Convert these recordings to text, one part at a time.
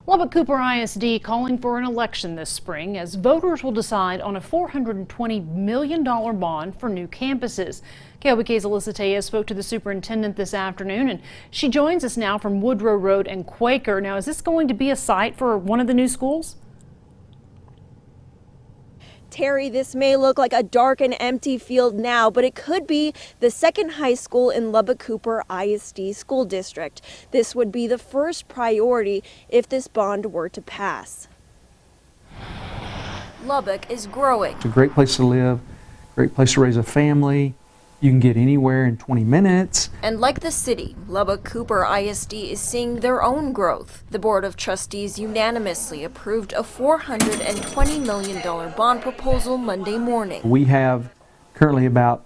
Lubbock-Cooper ISD calling for an election this spring as voters will decide on a $420 million bond for new campuses. KOBK's Alyssa Tellez spoke to the superintendent this afternoon, and she joins us now from Woodrow Road and Quaker. Now, is this going to be a site for one of the new schools? Terry, this may look like a dark and empty field now, but it could be the second high school in Lubbock-Cooper ISD school district. This would be the first priority if this bond were to pass. Lubbock is growing. It's a great place to live, great place to raise a family. You can get anywhere in 20 minutes. And like the city, Lubbock-Cooper ISD is seeing their own growth. The Board of Trustees unanimously approved a $420 million bond proposal Monday morning. We have currently about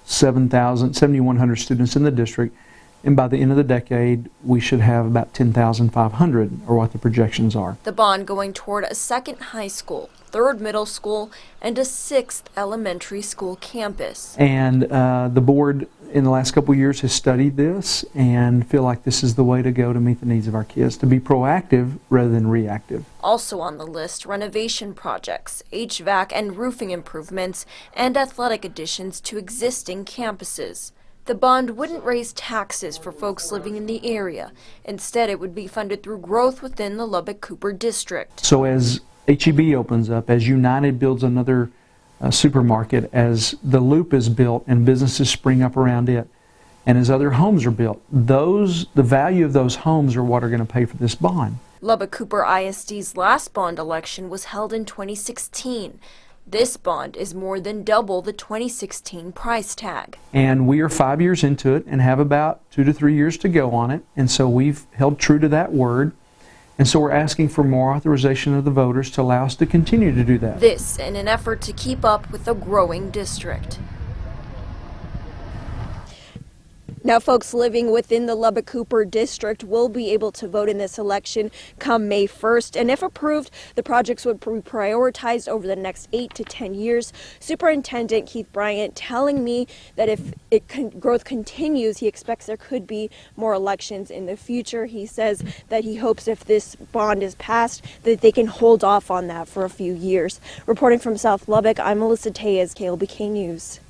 7,100 students in the district, and by the end of the decade, we should have about 10,500, or what the projections are. The bond going toward a second high school, third middle school, and a sixth elementary school campus. And the board in the last couple of years has studied this and feel like this is the way to go to meet the needs of our kids, to be proactive rather than reactive. Also on the list, renovation projects, HVAC and roofing improvements, and athletic additions to existing campuses. The bond wouldn't raise taxes for folks living in the area. Instead, it would be funded through growth within the Lubbock-Cooper district. So as HEB opens up, as United builds another supermarket, as the Loop is built and businesses spring up around it, and as other homes are built, the value of those homes are what are going to pay for this bond. Lubbock-Cooper ISD's last bond election was held in 2016. This bond is more than double the 2016 price tag. And we are 5 years into it and have about 2 to 3 years to go on it, and so we've held true to that word. And so we're asking for more authorization of the voters to allow us to continue to do that. This in an effort to keep up with the growing district. Now, folks living within the Lubbock-Cooper district will be able to vote in this election come May 1st. And if approved, the projects would be prioritized over the next 8 to 10 years. Superintendent Keith Bryant telling me that if growth continues, he expects there could be more elections in the future. He says that he hopes if this bond is passed, that they can hold off on that for a few years. Reporting from South Lubbock, I'm Alyssa Tellez, KOBK News.